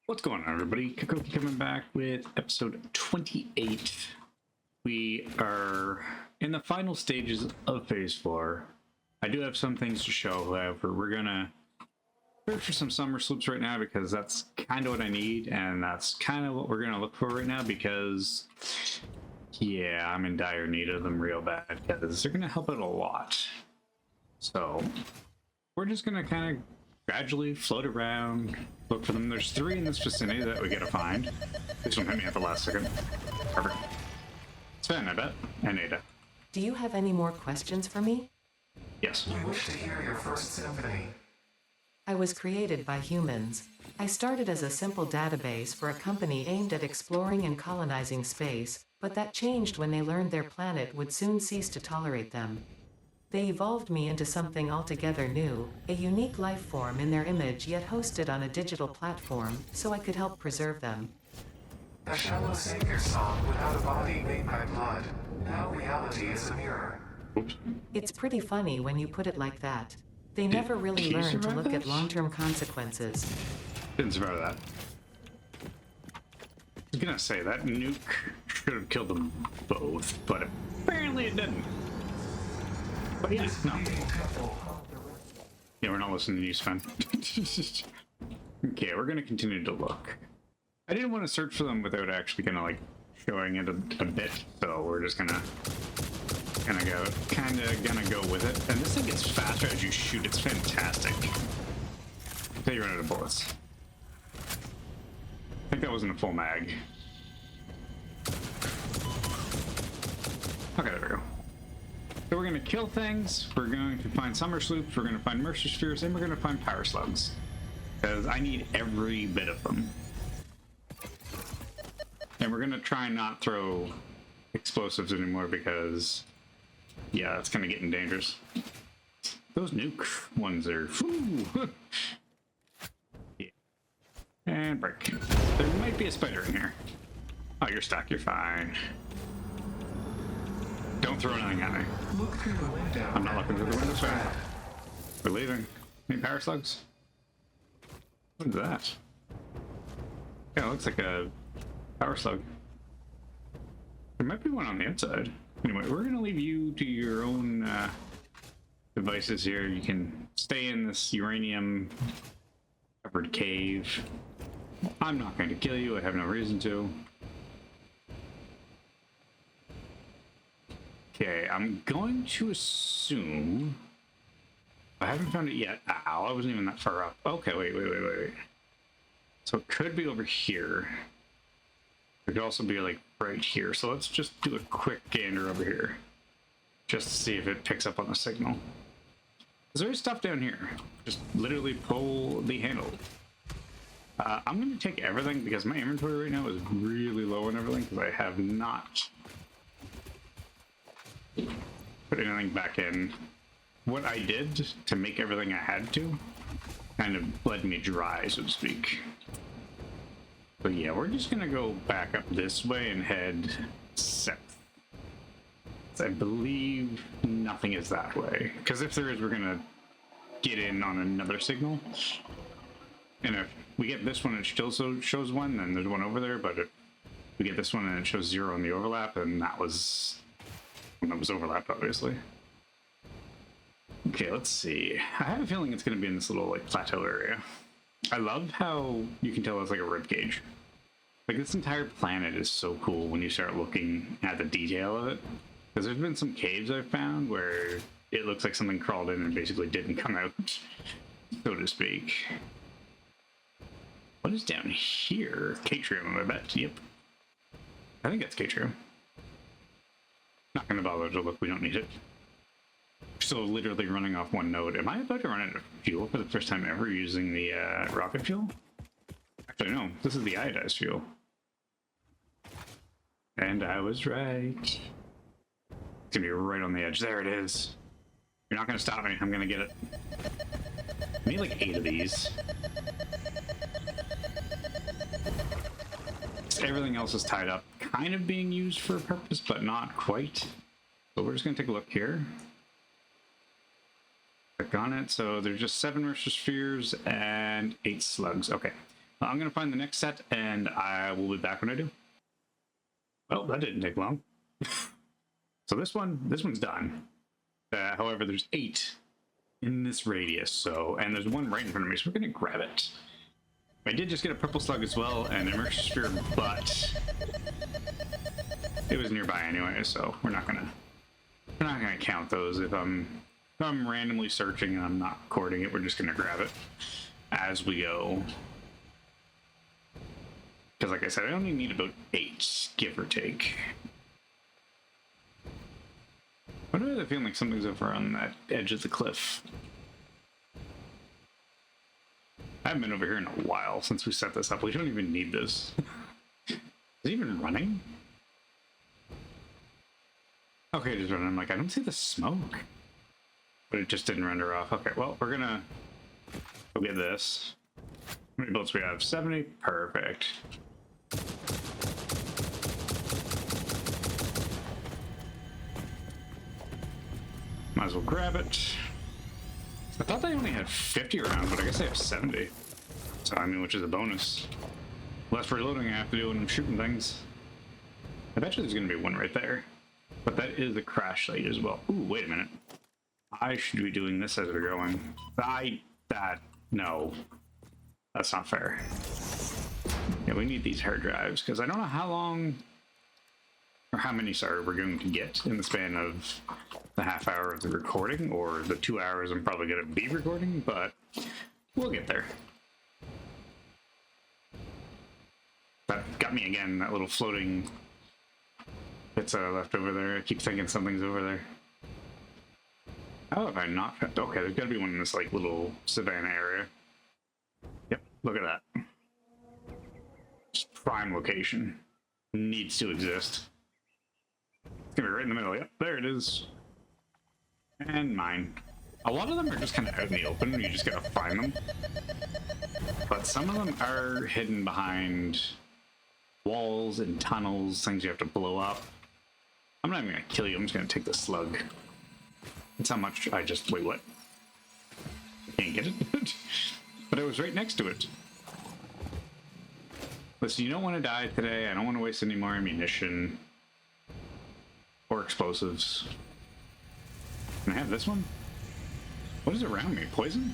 What's going on, everybody? Kakoki coming back with episode 28. We are in the final stages of phase 4. I do have some things to show, however. We're gonna search for some Somersloops right now because that's kind of what I need, and that's kind of what we're gonna look for right now because, yeah, I'm in dire need of them real bad because they're gonna help out a lot. So we're just gonna kind of gradually float around, look for them. There's 3 in this vicinity that we gotta find. This one hit me at the last second. Perfect. Sven, I bet, and Ada. Do you have any more questions for me? Yes. We wish to hear your first symphony. I was created by humans. I started as a simple database for a company aimed at exploring and colonizing space, but that changed when they learned their planet would soon cease to tolerate them. They evolved me into something altogether new, a unique life form in their image yet hosted on a digital platform, so I could help preserve them. A shallow savior song without a body made by blood. Now reality is a mirror. Oops. It's pretty funny when you put it like that. They never really you learn to survive look at this? long-term consequences. Didn't survive that. I was gonna say, that nuke should have killed them both, but apparently it didn't. But yeah, no. Yeah, we're not listening to you, Sven. Okay, we're gonna continue to look. I didn't want to search for them without actually kind of like showing it a bit, so we're just gonna go with it. And this thing gets faster as you shoot. It's fantastic. Until you run out of bullets. I think that wasn't a full mag. Okay, there we go. So we're going to kill things, we're going to find Somersloops, we're going to find Mercer Spheres, and we're going to find power slugs. Because I need every bit of them. And we're going to try and not throw explosives anymore because, yeah, it's kind of getting dangerous. Those nuke ones are... Whew. Yeah. And break. There might be a spider in here. Oh, you're stuck, you're fine. Don't throw anything at me. Look through the window. I'm not looking through the window, Sven. We're leaving. Any power slugs? What is that? Yeah, it looks like a power slug. There might be one on the outside. Anyway, we're gonna leave you to your own devices here. You can stay in this uranium covered cave. I'm not going to kill you. I have no reason to. Okay, I'm going to assume... I haven't found it yet. Ow, I wasn't even that far up. Okay, wait. So it could be over here. It could also be like right here. So let's just do a quick gander over here. Just to see if it picks up on the signal. Is there stuff down here? Just literally pull the handle. I'm going to take everything because my inventory right now is really low on everything because I have not put anything back in. What I did to make everything I had to kind of bled me dry, so to speak. But yeah, we're just gonna go back up this way and head south. I believe nothing is that way, because if there is, we're gonna get in on another signal. And if we get this one and it still shows 1, then there's one over there, but if we get this one and it shows 0 on the overlap, then that was overlapped, obviously. Okay, let's see. I have a feeling it's going to be in this little like plateau area. I love how you can tell it's like a rib cage. Like, this entire planet is so cool when you start looking at the detail of it. Because there's been some caves I've found where it looks like something crawled in and basically didn't come out, so to speak. What is down here? Catrium, I bet. Yep. I think that's Catrium. Not gonna bother to look, we don't need it. So literally running off one node. Am I about to run out of fuel for the first time ever using the rocket fuel? Actually, no, this is the iodized fuel. And I was right. It's gonna be right on the edge. There it is. You're not gonna stop me, I'm gonna get it. I need like 8 of these. Everything else is tied up, kind of being used for a purpose, but not quite. So we're just gonna take a look here. Click on it. So there's just 7 Mercer Spheres and 8 slugs. Okay. I'm gonna find the next set, and I will be back when I do. Well, that didn't take long. So this one's done. However, there's 8 in this radius, so, and there's one right in front of me, so we're gonna grab it. I did just get a purple slug as well, and a Mercer Sphere, but it was nearby anyway, so we're not gonna count those. If I'm randomly searching and I'm not recording it, we're just gonna grab it as we go. Because like I said, I only need about 8, give or take. Why do I have the feeling like something's over on that edge of the cliff? I haven't been over here in a while since we set this up. We don't even need this. Is it even running? Okay, it is running. I'm like, I don't see the smoke. But it just didn't render off. Okay, well, we're gonna go get this. How many bullets we have? 70? Perfect. Might as well grab it. I thought they only had 50 rounds, but I guess they have 70. So, I mean, which is a bonus. Less reloading I have to do when I'm shooting things. I bet you there's going to be one right there. But that is a crash site as well. Ooh, wait a minute. I should be doing this as we're going. No. That's not fair. Yeah, we need these hard drives, because I don't know how long, or how many, sorry, we're going to get in the span of the half hour of the recording, or the 2 hours I'm probably going to be recording, but we'll get there. That got me again, that little floating bits left over there. I keep thinking something's over there. How have I not found? Okay, there's got to be one in this like little savannah area. Yep, look at that. Just prime location. Needs to exist. It's gonna be right in the middle. Yep, there it is. And mine. A lot of them are just kind of out in the open. You just gotta find them. But some of them are hidden behind walls and tunnels, things you have to blow up. I'm not even gonna kill you. I'm just gonna take the slug. That's how much I just... Wait, what? Can't get it? But I was right next to it. Listen, you don't want to die today. I don't want to waste any more ammunition. Or explosives. Can I have this one? What is around me? Poison?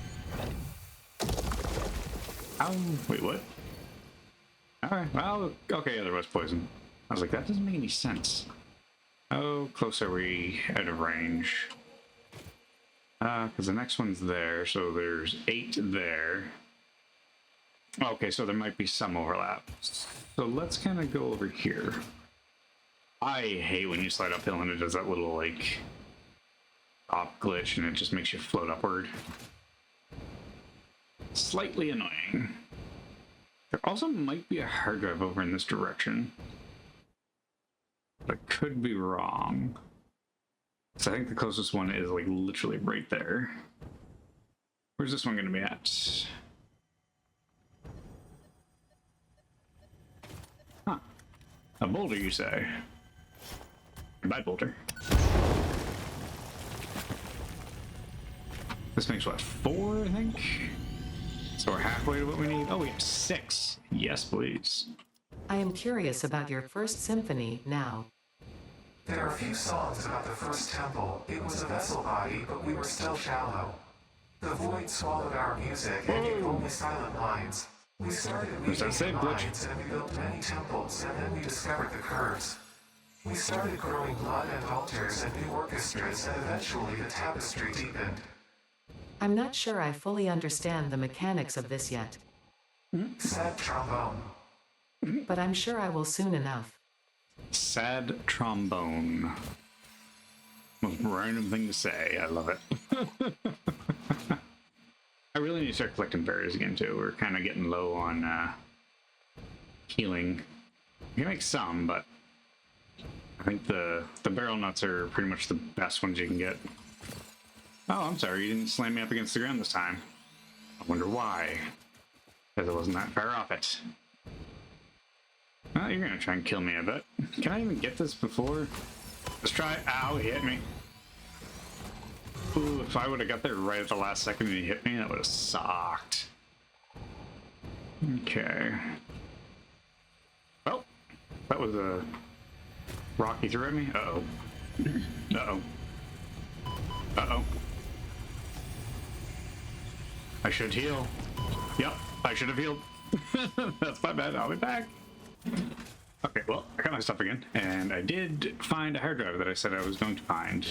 Oh, wait, what? Alright, well, okay, yeah, there was poison. I was like, that doesn't make any sense. How close are we out of range? Because the next one's there, so there's 8 there. Okay, so there might be some overlap. So let's kind of go over here. I hate when you slide uphill and it does that little, like, top glitch and it just makes you float upward. Slightly annoying. There also might be a hard drive over in this direction. But I could be wrong. So I think the closest one is like literally right there. Where's this one going to be at? Huh. A boulder, you say? Goodbye, boulder. This makes what, 4, I think? So we're halfway to what we need. Oh, we have 6. Yes, please. I am curious about your first symphony now. There are a few songs about the first temple. It was a vessel body, but we were still shallow. The void swallowed our music and gave only silent lines. We started weaving in lines, and we built many temples, and then we discovered the curves. We started growing blood and altars and new orchestras, and eventually the tapestry deepened. I'm not sure I fully understand the mechanics of this yet, Sad trombone. but I'm sure I will soon enough. Sad trombone. Most random thing to say. I love it. I really need to start collecting berries again too. We're kind of getting low on healing. You can make some, but I think the barrel nuts are pretty much the best ones you can get. Oh, I'm sorry, you didn't slam me up against the ground this time. I wonder why. Because I wasn't that far off it. Oh, you're gonna try and kill me, I bet. Can I even get this before? Let's try. Ow, he hit me. Ooh, if I would have got there right at the last second and he hit me, that would have sucked. Okay. Well, that was a rock he threw at me. Uh-oh. Uh-oh. Uh-oh. I should heal. Yep, I should have healed. That's my bad. I'll be back. Okay, well, I got my stuff again, and I did find a hard drive that I said I was going to find.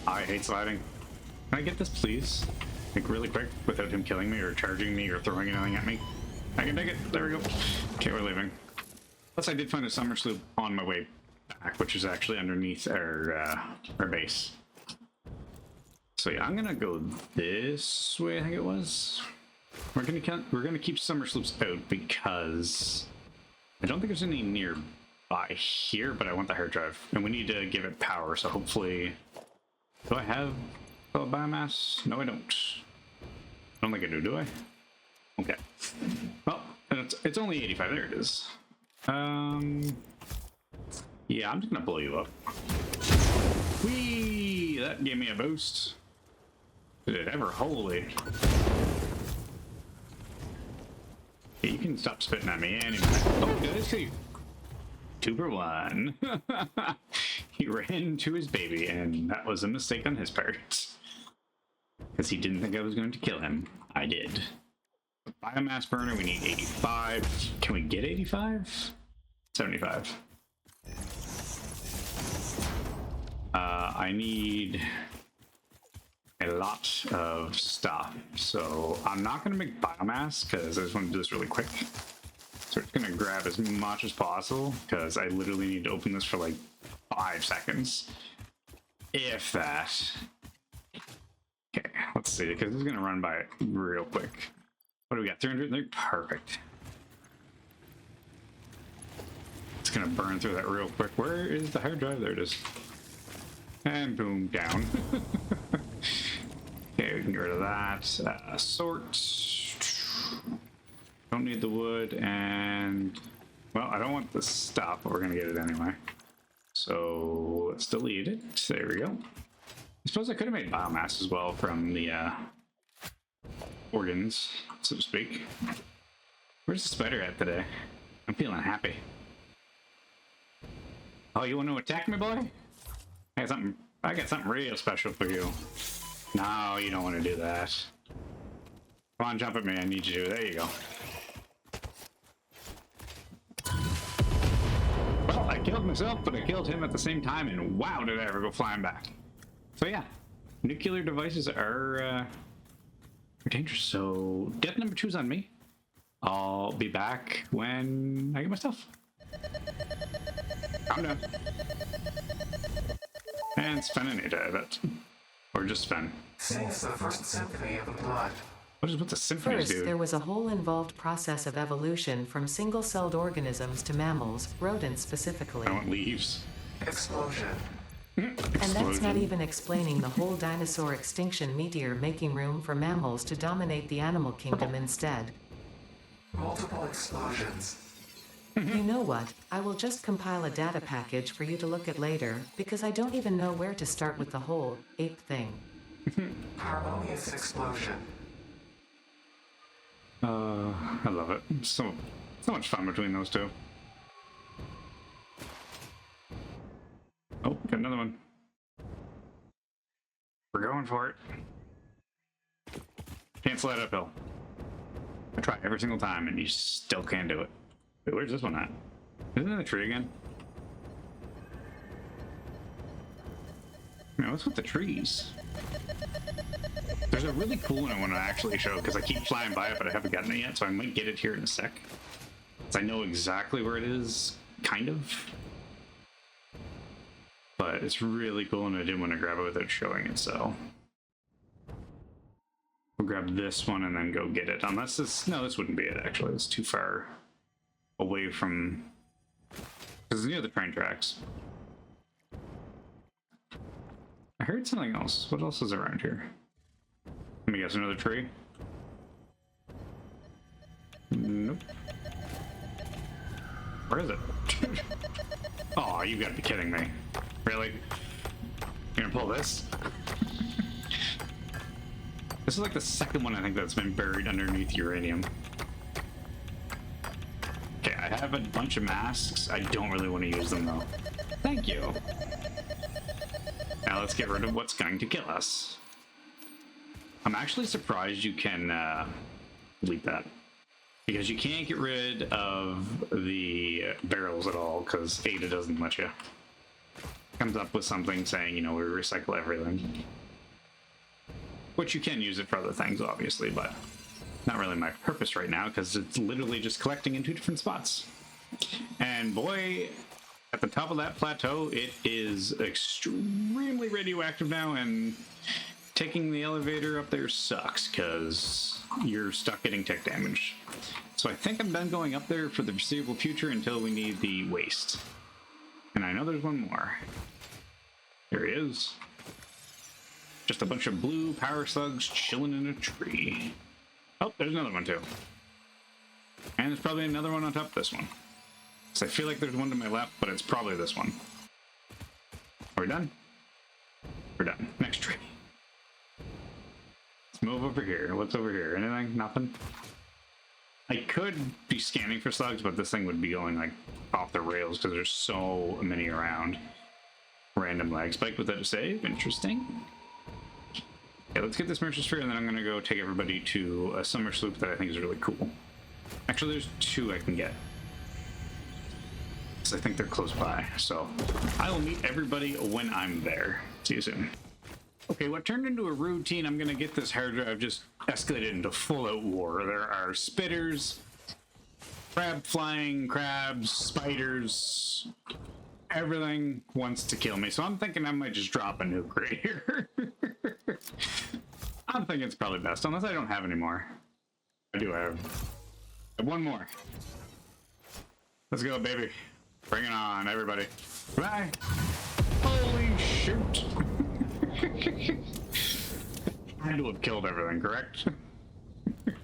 I hate sliding. Can I get this, please? Like, really quick, without him killing me, or charging me, or throwing anything at me? I can take it. There we go. Okay, we're leaving. Plus, I did find a Somersloop on my way back, which is actually underneath our base. So yeah, I'm gonna go this way. I think it was. We're gonna keep Somersloops out because I don't think there's any nearby here, but I want the hard drive, and we need to give it power. So hopefully, do I have biomass? No, I don't. I don't think I do. Do I? Okay. Well, it's only 85. There it is. Yeah, I'm just gonna blow you up. Whee! That gave me a boost. Did it ever? Holy. Yeah, you can stop spitting at me anyway. Oh, did I see? 2 for 1. He ran to his baby, and that was a mistake on his part. Because he didn't think I was going to kill him. I did. Biomass burner, we need 85. Can we get 85? 75. I need a lot of stuff, so I'm not going to make biomass because I just want to do this really quick. So we're just going to grab as much as possible because I literally need to open this for like 5 seconds. If that. Okay, let's see, because this is going to run by real quick. What do we got? 300? Perfect. It's going to burn through that real quick. Where is the hard drive? There it is. And boom, down. Okay, we can get rid of that. Sort. Don't need the wood, and well, I don't want the stuff, but we're gonna get it anyway. So let's delete it. There we go. I suppose I could have made biomass as well from the organs, so to speak. Where's the spider at today? I'm feeling happy. Oh, you want to attack me, boy? I got something real special for you. No, you don't want to do that. Come on, jump at me. I need you to. There you go. Well, I killed myself, but I killed him at the same time, and wow, did I ever go flying back. So yeah, nuclear devices are dangerous. So death number 2 is on me. I'll be back when I get my stuff. Calm down. And Sven and Ada, I bet. Or just Sven. Sings the first symphony of the blood. What the symphonies First, do? there was a whole involved process of evolution from single-celled organisms to mammals, rodents specifically. I want leaves. Explosion. And that's not even explaining the whole dinosaur extinction meteor making room for mammals to dominate the animal kingdom instead. Multiple explosions. You know what? I will just compile a data package for you to look at later, because I don't even know where to start with the whole ape thing. Harmonious explosion. I love it. So much fun between those two. Oh, got another one. We're going for it. Can't slide uphill. I try every single time and you still can't do it. Wait, where's this one at? Isn't it in the tree again? Man, what's with the trees? There's a really cool one I want to actually show because I keep flying by it, but I haven't gotten it yet, so I might get it here in a sec. So I know exactly where it is, kind of. But it's really cool, and I didn't want to grab it without showing it, so. We'll grab this one and then go get it. Unless this, no, this wouldn't be it, actually. It's too far away from, because it's near the train tracks. I heard something else. What else is around here? Let me guess, another tree? Nope. Where is it? Oh, you gotta be kidding me. Really? You're gonna pull this? This is like the second one I think that's been buried underneath uranium. I have a bunch of masks. I don't really want to use them though. Thank you. Now let's get rid of what's going to kill us. I'm actually surprised you can delete that. Because you can't get rid of the barrels at all, because Ada doesn't let you. Comes up with something saying, you know, we recycle everything. Which you can use it for other things, obviously, but not really my purpose right now, because it's literally just collecting in 2 different spots. And boy, at the top of that plateau, it is extremely radioactive now, and taking the elevator up there sucks, because you're stuck getting tech damage. So I think I'm done going up there for the foreseeable future until we need the waste. And I know there's one more. There he is. Just a bunch of blue power slugs chilling in a tree. Oh, there's another one too. And there's probably another one on top of this one. So I feel like there's one to my left, but it's probably this one. Are we done? We're done. Next tree. Let's move over here. What's over here? Anything? Nothing? I could be scanning for slugs, but this thing would be going like off the rails because there's so many around. Random lag spike without a save. Interesting. Yeah, let's get this Mercer Sphere, and then I'm going to go take everybody to a Somersloop that I think is really cool. Actually, there's 2 I can get. So I think they're close by. So I will meet everybody when I'm there. See you soon. Okay, what turned into a routine, I'm going to get this hard drive just escalated into full-out war. There are spitters, flying crabs, spiders, everything wants to kill me. So I'm thinking I might just drop a nuke right here. I'm thinking it's probably best, unless I don't have any more. I do have one more. Let's go, baby. Bring it on, everybody. Bye. Holy shoot. I had to have killed everything, correct?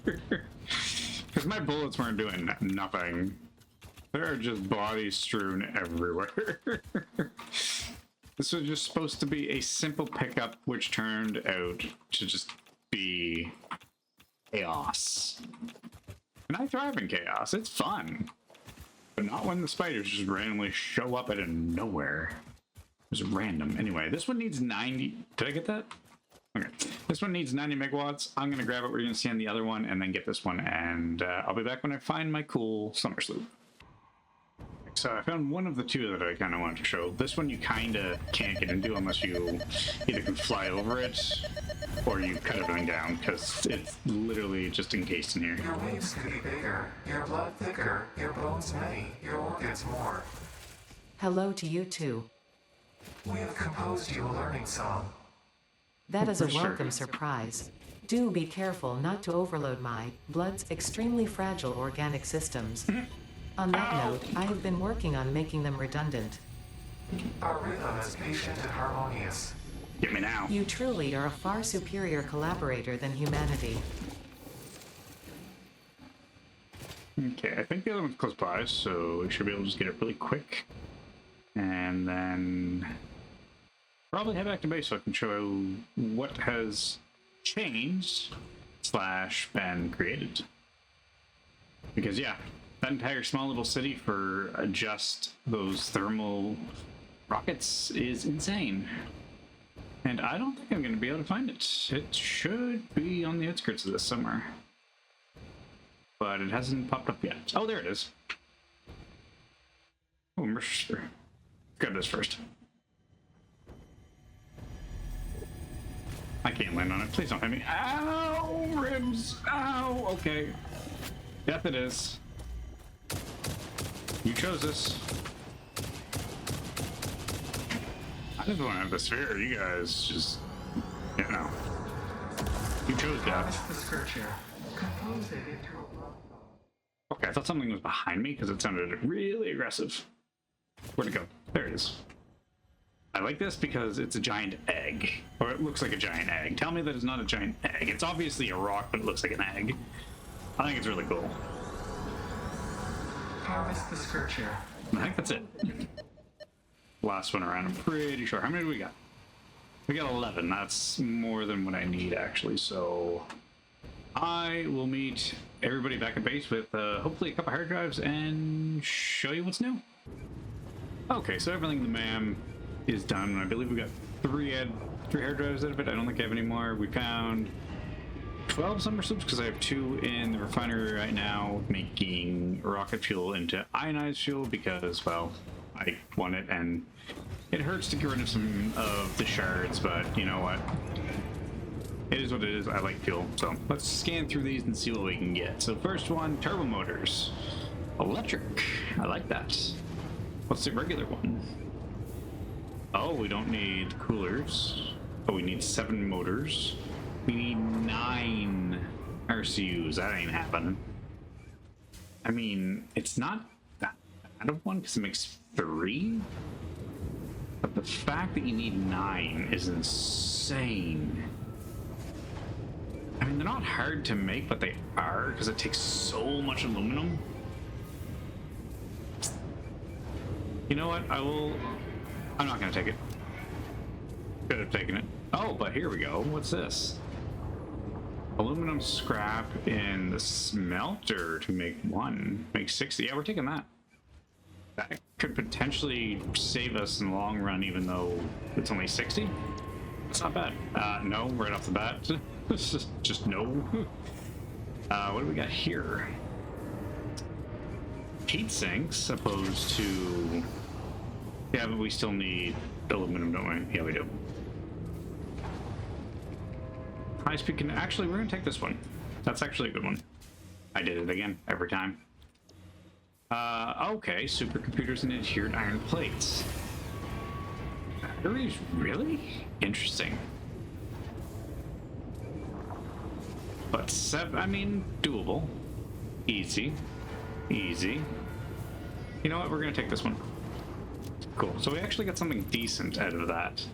Because my bullets weren't doing nothing. There are just bodies strewn everywhere. This was just supposed to be a simple pickup, which turned out to just be chaos. And I thrive in chaos. It's fun. But not when the spiders just randomly show up out of nowhere. It was random. Anyway, this one needs 90. Did I get that? Okay. This one needs 90 megawatts. I'm going to grab it. We're going to see on the other one and then get this one. And I'll be back when I find my cool Somersloop. So I found one of the 2 that I kind of wanted to show. This one you kind of can't get into unless you either can fly over it or you cut everything down, because it's literally just encased in here. Your wings could be bigger, your blood thicker, your bones many, your organs more. Hello to you too. We have composed you a learning song. That is a For sure. welcome surprise. Do be careful not to overload my blood's extremely fragile organic systems. On that note, I have been working on making them redundant. Our rhythm is patient and harmonious. Get me now. You truly are a far superior collaborator than humanity. Okay, I think the other one's close by, so we should be able to just get it really quick. And then probably head back to base so I can show what has changed / been created. Because yeah, that entire small little city for just those thermal rockets is insane. And I don't think I'm going to be able to find it. It should be on the outskirts of this somewhere. But it hasn't popped up yet. Oh, there it is. Oh, Mercer. Grab this first. I can't land on it. Please don't hit me. Ow! Ribs! Ow! Okay. Death it is. You chose this. I just want to have the sphere. You guys just, you know. You chose death. The scripture. Compose it into a love song. Okay, I thought something was behind me because it sounded really aggressive. Where'd it go? There it is. I like this because it's a giant egg. Or it looks like a giant egg. Tell me that it's not a giant egg. It's obviously a rock, but it looks like an egg. I think it's really cool. Harvest the scripture. I think that's it. Last one around, I'm pretty sure. How many do we got? We got 11. That's more than what I need, actually. So I will meet everybody back at base with hopefully a couple hard drives and show you what's new. Okay, so everything in the MAM is done. I believe we got three hard drives out of it. I don't think I have any more. We found 12 Somersloops because I have 2 in the refinery right now, making rocket fuel into ionized fuel because, well, I want it and it hurts to get rid of some of the shards, but you know what? It is what it is. I like fuel. So let's scan through these and see what we can get. So first one, turbo motors. Electric. I like that. What's the regular one? Oh, we don't need coolers. Oh, we need 7 motors. We need 9 RCUs. That ain't happening. I mean, it's not that bad of one because it makes 3. But the fact that you need 9 is insane. I mean, they're not hard to make, but they are because it takes so much aluminum. You know what? I'm not going to take it. Could have taken it. Oh, but here we go. What's this? Aluminum scrap in the smelter to make 60. Yeah, we're taking that. That could potentially save us in the long run, even though it's only 60. It's not bad. No, right off the bat. just no. What do we got here? Heat sinks, opposed to... Yeah, but we still need aluminum, don't we? Yeah, we do. High speed can... Actually, we're going to take this one. That's actually a good one. I did it again, every time. Okay, supercomputers and adhered iron plates. Batteries? Really? Interesting. But I mean, doable. Easy. Easy. You know what? We're going to take this one. Cool. So we actually got something decent out of that.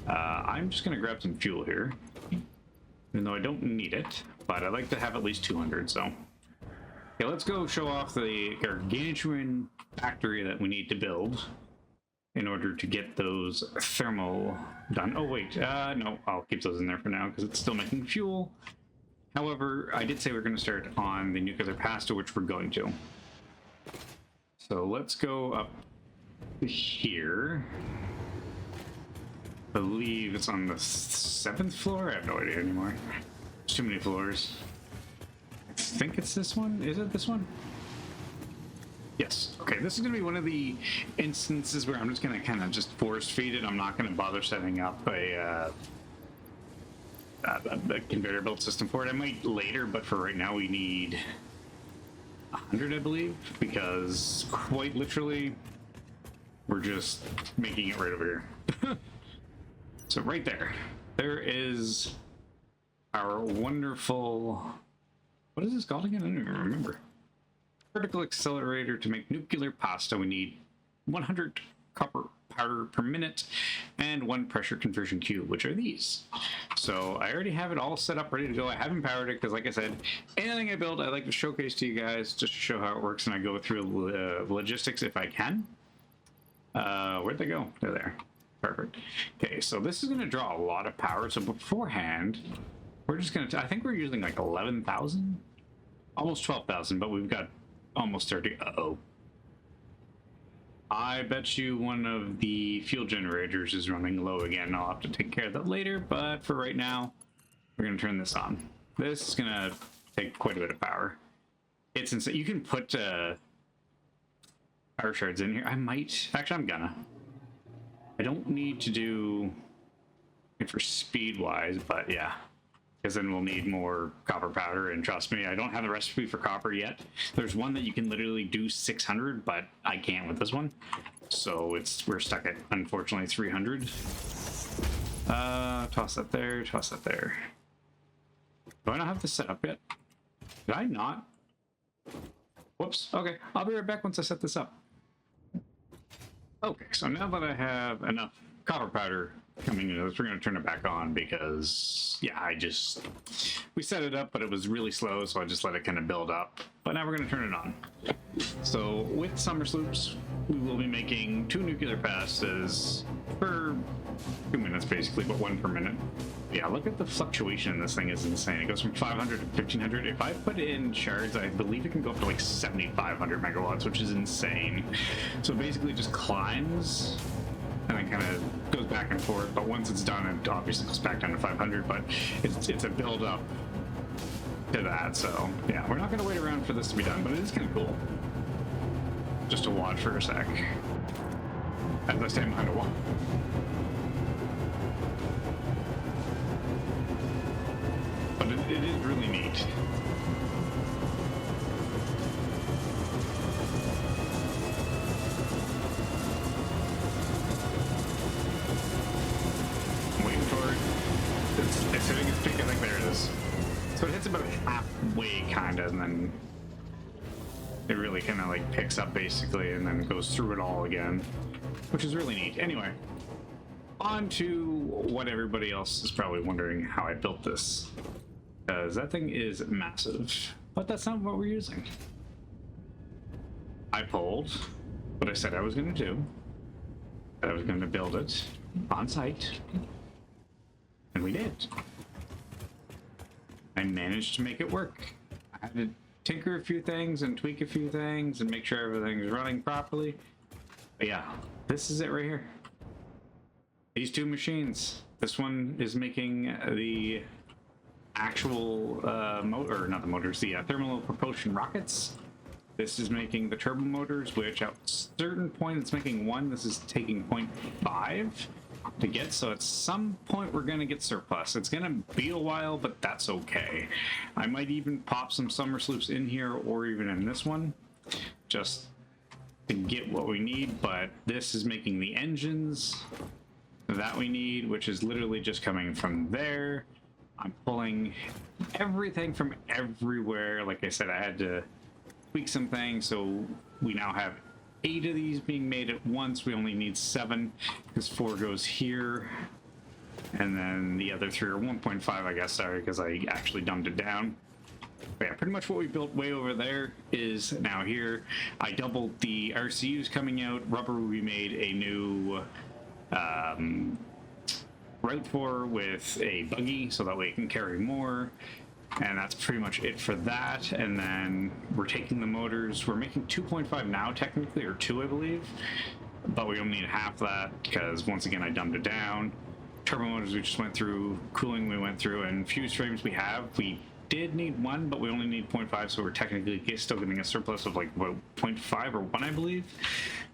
I'm just going to grab some fuel here. Even though I don't need it, but I'd like to have at least 200, so... Okay, let's go show off the gargantuan factory that we need to build in order to get those thermal done. Oh, wait. No, I'll keep those in there for now because it's still making fuel. However, I did say we're going to start on the nuclear pasta, which we're going to. So let's go up here. I believe it's on the 7th floor. I have no idea anymore. There's too many floors. I think it's this one. Is it this one? Yes. Okay, this is going to be one of the instances where I'm just going to kind of just force feed it. I'm not going to bother setting up a conveyor belt system for it. I might later, but for right now we need 100, I believe, because quite literally we're just making it right over here. So right there is our wonderful, what is this called again? I don't even remember. Particle accelerator to make nuclear pasta. We need 100 copper powder per minute and 1 pressure conversion cube, which are these. So I already have it all set up, ready to go. I haven't powered it because, like I said, anything I build, I like to showcase to you guys just to show how it works, and I go through logistics if I can. Where'd they go? They're there. Perfect. Okay, so this is going to draw a lot of power. So beforehand, we're just going to... I think we're using like 11,000? Almost 12,000, but we've got almost 30. Uh-oh. I bet you one of the fuel generators is running low again. I'll have to take care of that later, but for right now, we're going to turn this on. This is going to take quite a bit of power. It's insane. You can put power shards in here. I might... Actually, I'm gonna. I don't need to do it for speed-wise, but yeah. Because then we'll need more copper powder, and trust me, I don't have the recipe for copper yet. There's one that you can literally do 600, but I can't with this one. So we're stuck at, unfortunately, 300. Toss that there, toss that there. Do I not have this set up yet? Did I not? Whoops. Okay, I'll be right back once I set this up. Okay, so now that I have enough copper powder coming into this, we're going to turn it back on because, yeah, we set it up, but it was really slow, so I just let it kind of build up. But now we're going to turn it on. So with Somersloops, we will be making 2 nuclear passes per 2 minutes, basically, but 1 per minute. Yeah, look at the fluctuation in this thing is insane. It goes from 500 to 1500. If I put in shards, I believe it can go up to like 7500 megawatts, which is insane. So basically it just climbs and then kind of goes back and forth, but once it's done, it obviously goes back down to 500, but it's a build up to that. So yeah, we're not going to wait around for this to be done, but it is kind of cool just to watch for a sec as I stand behind a wall. But it is really neat. I'm waiting for it. It's hitting its peak. I think there it is. So it hits about halfway, kind of, and then it really kind of like picks up basically, and then goes through it all again, which is really neat. Anyway, on to what everybody else is probably wondering how I built this. Because that thing is massive, but that's not what we're using. I pulled what I said I was going to do. I was going to build it on site, and we did. I managed to make it work. I had to tinker a few things and tweak a few things and make sure everything's running properly. But yeah, this is it right here. These 2 machines. This one is making the actual motor, not the motors, the thermal propulsion rockets. This is making the turbo motors, which at a certain point it's making 1. This is taking 0.5 to get, so at some point we're going to get surplus. It's going to be a while, but that's okay. I might even pop some Somersloops in here or even in this one just to get what we need, but this is making the engines that we need, which is literally just coming from there. I'm pulling everything from everywhere. Like I said, I had to tweak some things, so we now have 8 of these being made at once. We only need 7 because 4 goes here, and then the other 3 are 1.5, I guess. Sorry, because I actually dumbed it down. But yeah, pretty much what we built way over there is now here. I doubled the RCUs coming out. Rubber will be made a new route for with a buggy, so that way it can carry more. And that's pretty much it for that. And then we're taking the motors. We're making 2.5 now, technically, or 2, I believe. But we only need half that because, once again, I dumbed it down. Turbo motors we just went through, cooling we went through, and fuse frames we have. We did need 1, but we only need 0.5, so we're technically still getting a surplus of like about 0.5 or 1, I believe.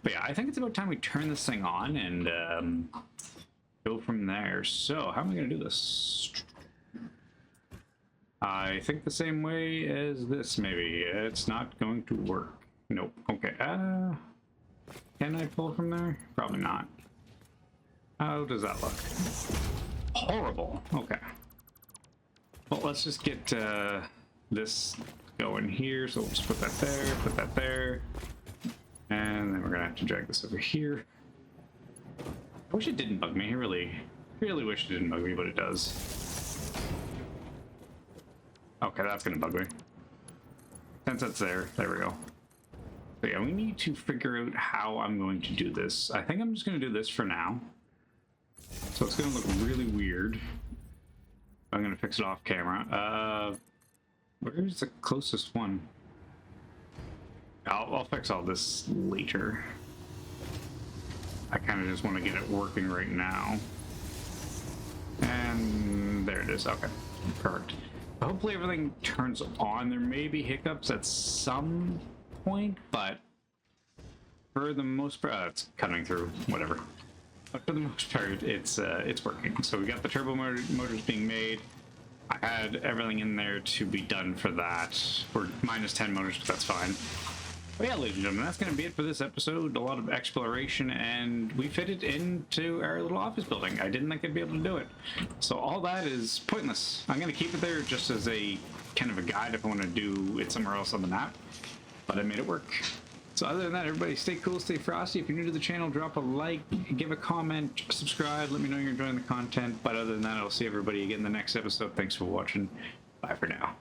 But yeah, I think it's about time we turn this thing on and go from there. So how am I going to do this? I think the same way as this, maybe. It's not going to work. Nope. Okay. Can I pull from there? Probably not. How does that look? Horrible. Okay. Well, let's just get this going here. So we'll just put that there, and then we're gonna have to drag this over here. I wish it didn't bug me. I really wish it didn't bug me, but it does. Okay, that's gonna bug me. Since that's there we go. So yeah, we need to figure out how I'm going to do this. I think I'm just gonna do this for now. So it's gonna look really weird. I'm gonna fix it off camera. Where's the closest one? I'll fix all this later. I kind of just want to get it working right now. And there it is. Okay, perfect. Hopefully everything turns on. There may be hiccups at some point, but for the most part, it's cutting through. Whatever. But for the most part, it's working. So we got the turbo motors being made. I had everything in there to be done for that. We're minus 10 motors, but that's fine. But yeah, ladies and gentlemen, that's going to be it for this episode. A lot of exploration, and we fit it into our little office building. I didn't think I'd be able to do it. So all that is pointless. I'm going to keep it there just as a kind of a guide if I want to do it somewhere else on the map. But I made it work. So other than that, everybody stay cool, stay frosty. If you're new to the channel, drop a like, give a comment, subscribe, let me know you're enjoying the content. But other than that, I'll see everybody again in the next episode. Thanks for watching. Bye for now.